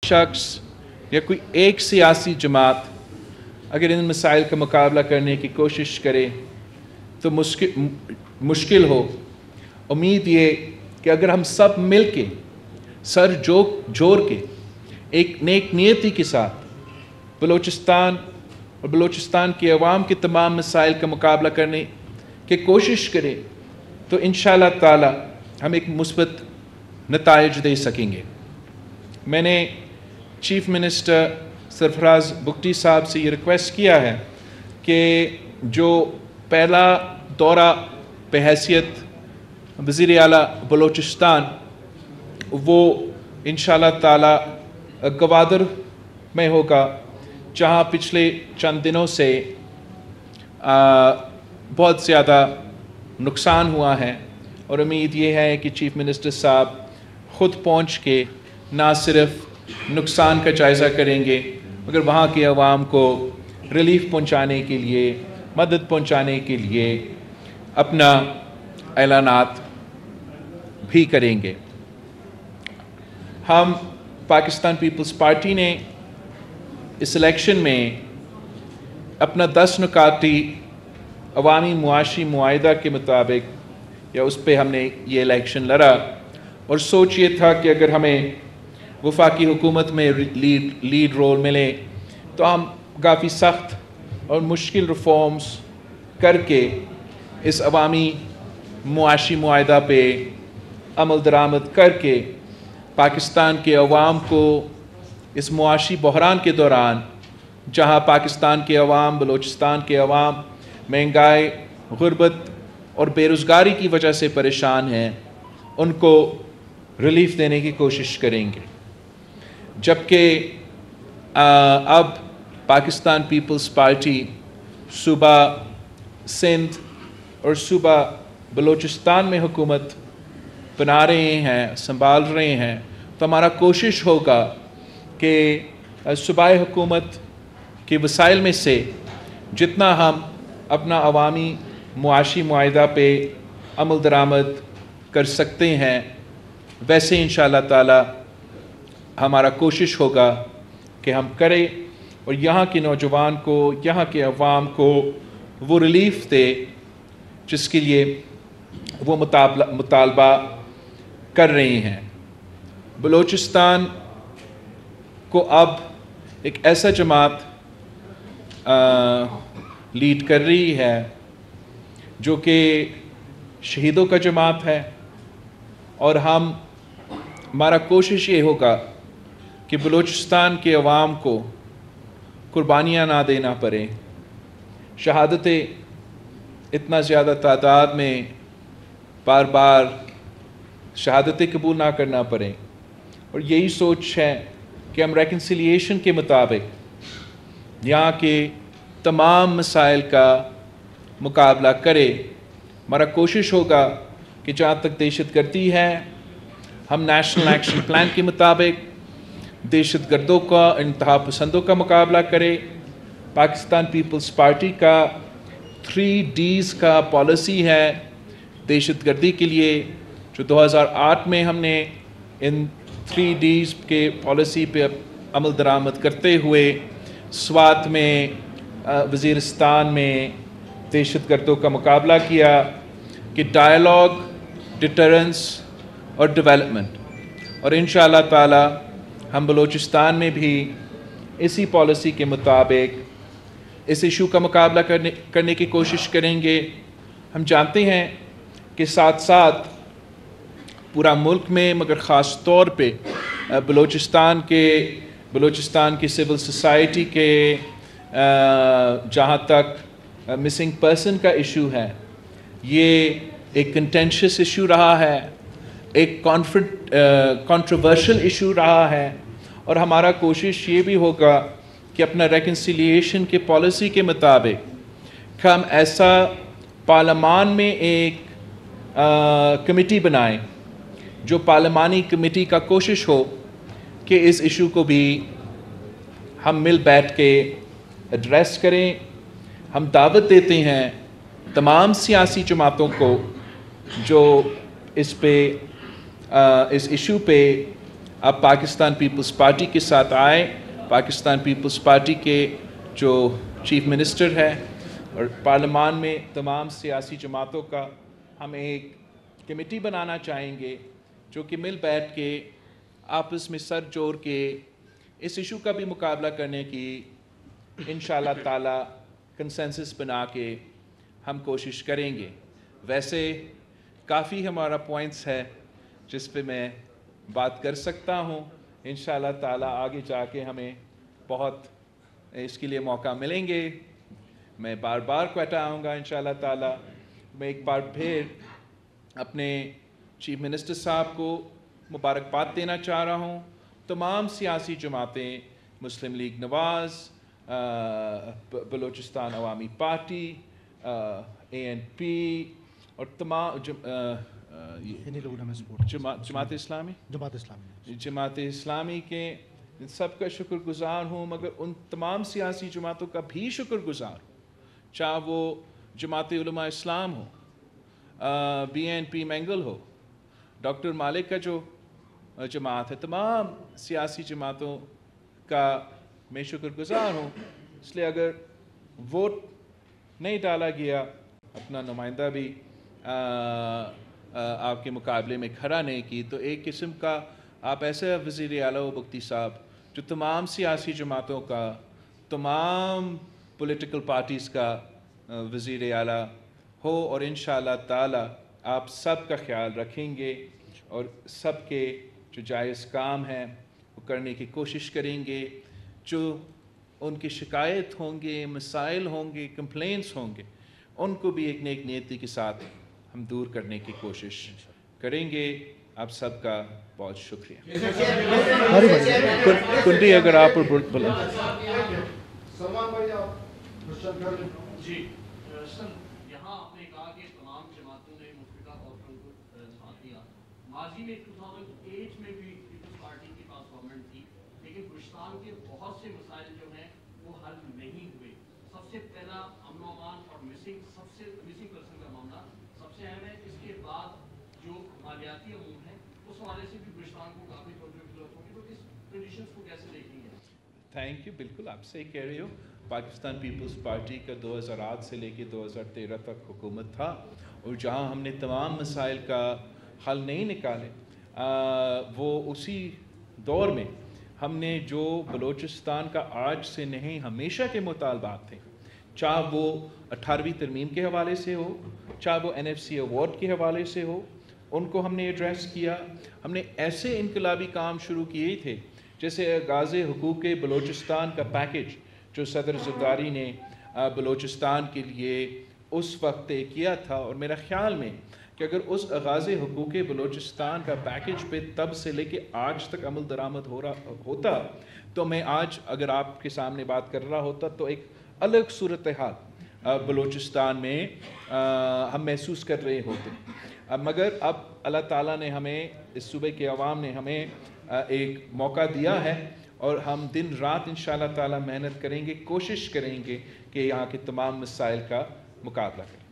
शख्स या कोई एक सियासी जमात अगर इन मसाइल का मुकाबला करने की कोशिश करे तो मुश्किल हो। उम्मीद ये कि अगर हम सब मिल के सर जोड़ के एक नेक नियति के साथ बलूचिस्तान और बलूचिस्तान की अवाम के तमाम मसाइल का मुकाबला करने की कोशिश करें तो इंशाअल्लाह ताला हम एक मुस्बत नताइज दे सकेंगे। मैंने चीफ मिनिस्टर सरफराज बुगटी साहब से ये रिक्वेस्ट किया है कि जो पहला दौरा बहैसियत वज़ीर आला बलूचिस्तान वो इंशाअल्लाह ताला गवादर में होगा, जहाँ पिछले चंद दिनों से बहुत ज़्यादा नुकसान हुआ है और उम्मीद ये है कि चीफ मिनिस्टर साहब ख़ुद पहुँच के ना सिर्फ नुकसान का जायज़ा करेंगे मगर वहाँ के अवाम को रिलीफ पहुँचाने के लिए, मदद पहुँचाने के लिए अपना ऐलानात भी करेंगे। हम पाकिस्तान पीपल्स पार्टी ने इस इलेक्शन में अपना 10 नुकाती अवामी मुआशी मुआहिदा के मुताबिक या उस पर हमने ये इलेक्शन लड़ा और सोच ये था कि अगर हमें वफाकी हुकूमत में लीड रोल मिले तो हम काफ़ी सख्त और मुश्किल रिफॉर्म्स करके इस अवामी मुआशी मुआहिदा पे अमल दरामद करके पाकिस्तान के अवाम को इस मुआशी बहरान के दौरान, जहाँ पाकिस्तान के अवाम, बलूचिस्तान के अवाम महंगाई, गुर्बत और बेरोज़गारी की वजह से परेशान हैं, उनको रिलीफ देने की कोशिश करेंगे। जबकि अब पाकिस्तान पीपल्स पार्टी सूबा सिंध और सूबा बलूचिस्तान में हुकूमत बना रहे हैं, संभाल रहे हैं, तो हमारा कोशिश होगा कि सूबाई हुकूमत के वसाइल में से जितना हम अपना अवामी मुआशी मुआहिदा पे अमल दरामद कर सकते हैं वैसे इंशाअल्लाह ताला हमारा कोशिश होगा कि हम करें और यहाँ के नौजवान को, यहाँ के अवाम को वो रिलीफ दे जिसके लिए वो मुतालबा कर रहे हैं। बलूचिस्तान को अब एक ऐसा जमात लीड कर रही है जो कि शहीदों का जमात है और हमारा कोशिश ये होगा कि बलूचिस्तान के अवाम को कुर्बानियाँ ना देना पड़े, शहादतें इतना ज़्यादा तादाद में बार बार शहादतें कबूल ना करना पड़े और यही सोच है कि हम रेकन्सिलिएशन के मुताबिक यहाँ के तमाम मसाइल का मुकाबला करें। हमारा कोशिश होगा कि जहाँ तक दहशतगर्दी है हम नेशनल एक्शन प्लान के मुताबिक दहशतगर्दों का, इंतहा पसंदों का मुकाबला करें। पाकिस्तान पीपल्स पार्टी का 3Ds का पॉलिसी है दहशतगर्दी के लिए, जो 2008 में हमने इन 3Ds के पॉलिसी पे अमल दरामद करते हुए स्वात में, वज़ीरिस्तान में दहशतगर्दों का मुकाबला किया कि डायलॉग, डिटरेंस और डेवलपमेंट, और इंशाअल्लाह ताला हम बलूचिस्तान में भी इसी पॉलिसी के मुताबिक इस इशू का मुकाबला करने की कोशिश करेंगे। हम जानते हैं कि साथ साथ पूरा मुल्क में मगर ख़ास तौर पे बलूचिस्तान की सिविल सोसाइटी के जहाँ तक मिसिंग पर्सन का इशू है, ये एक कंटेंशियस इशू रहा है, एक कंट्रोवर्शियल इशू रहा है और हमारा कोशिश ये भी होगा कि अपना रेकन्सिलिएशन के पॉलिसी के मुताबिक हम ऐसा पार्लियामान में एक कमेटी बनाएं जो पार्लियामानी कमेटी का कोशिश हो कि इस इशू को भी हम मिल बैठ के एड्रेस करें। हम दावत देते हैं तमाम सियासी जमातों को जो इस इशू पे आप पाकिस्तान पीपल्स पार्टी के साथ आए। पाकिस्तान पीपल्स पार्टी के जो चीफ मिनिस्टर है और पार्लियामान में तमाम सियासी जमातों का हम एक कमेटी बनाना चाहेंगे जो कि मिल बैठ के आपस में सर जोड़ के इस इशू का भी मुकाबला करने की इंशाअल्लाह ताला कंसेंसस बना के हम कोशिश करेंगे। वैसे काफ़ी हमारा पॉइंट्स है जिस पे मैं बात कर सकता हूँ। इंशाअल्लाह ताला आगे जाके हमें बहुत इसके लिए मौका मिलेंगे। मैं बार बार क्वेटा आऊँगा इंशाअल्लाह ताला। मैं एक बार फिर अपने चीफ मिनिस्टर साहब को मुबारकबाद देना चाह रहा हूँ। तमाम सियासी जमातें, मुस्लिम लीग नवाज़, बलूचिस्तान अवामी पार्टी, ANP और तमाम जमात इस्लामी के इन सब का शुक्रगुज़ार हूँ, मगर उन तमाम सियासी जमातों का भी शुक्रगुज़ार हूँ, चाहे वो जमात उलमा इस्लाम हो, BNP मैंगल हो, डॉक्टर मालिक का जो जमात है, तमाम सियासी जमातों का मैं शुक्रगुज़ार हूँ। इसलिए अगर वोट नहीं डाला गया, अपना नुमाइंदा भी आपके मुकाबले में खड़ा नहीं की, तो एक किस्म का आप ऐसे वज़ीर आला हो मुफ्ती साहब जो तमाम सियासी जमातों का, तमाम पॉलिटिकल पार्टीज़ का वज़ीर आला हो और इंशाअल्लाह ताला आप सब का ख्याल रखेंगे और सब के जो जायज़ काम हैं वो करने की कोशिश करेंगे। जो उनकी शिकायत होंगे, मसाइल होंगे, कंप्लेंट्स होंगे, उनको भी एक नेक नीयती के साथ हम दूर करने की कोशिश करेंगे। आप सबका बहुत शुक्रिया। कुंडी अगर आप बोलें। जी सर, यहाँ आपने कहा कि तमाम जमातों ने मुफ्ती औरतों को साथ दिया। माजी में 2008 में भी पीपल्स पार्टी के पास गवर्नमेंट थी, लेकिन गुलिस्तान के बहुत से मसाइल जो हैं वो हल नहीं हुए। सबसे पहला अमन अमान और मिसिंग पर्सन का मामला सबसे अहम है। इसके बाद जो मालियाती अमूर है उस हवाले से भी गुलिस्तान को काफ़ी जरूरत होगी, तो इस कंडीशंस को कैसे देखेंगे? Thank you. बिल्कुल आप सही कह रहे हो। पाकिस्तान पीपल्स पार्टी का 2008 से लेके 2013 तक हुकूमत था और जहां हमने तमाम मसाइल का हल नहीं निकाले, वो उसी दौर में हमने जो बलूचिस्तान का आज से नहीं हमेशा के मुतालबात थे, चाहे वो 18वीं तरमीम के हवाले से हो, चाहे वो NFC अवार्ड के हवाले से हो, उनको हमने एड्रेस किया। हमने ऐसे इनकलाबी काम शुरू किए थे जैसे गाज़े हुकूक बलूचिस्तान का पैकेज जो सदर ज़रदारी ने बलूचिस्तान के लिए उस वक्त तय किया था। और मेरा ख़्याल में कि अगर उस गाज़े हुकूक बलूचिस्तान का पैकेज पे तब से लेके आज तक अमल दरामद हो रहा होता, तो मैं आज अगर आपके सामने बात कर रहा होता तो एक अलग सूरत हाल बलूचिस्तान में हम महसूस कर रहे होते। मगर अब अल्लाह ताला ने हमें, इस सूबे के अवाम ने हमें एक मौका दिया है और हम दिन रात इंशाअल्लाह ताला मेहनत करेंगे, कोशिश करेंगे कि यहाँ के तमाम मसाइल का मुकाबला करें।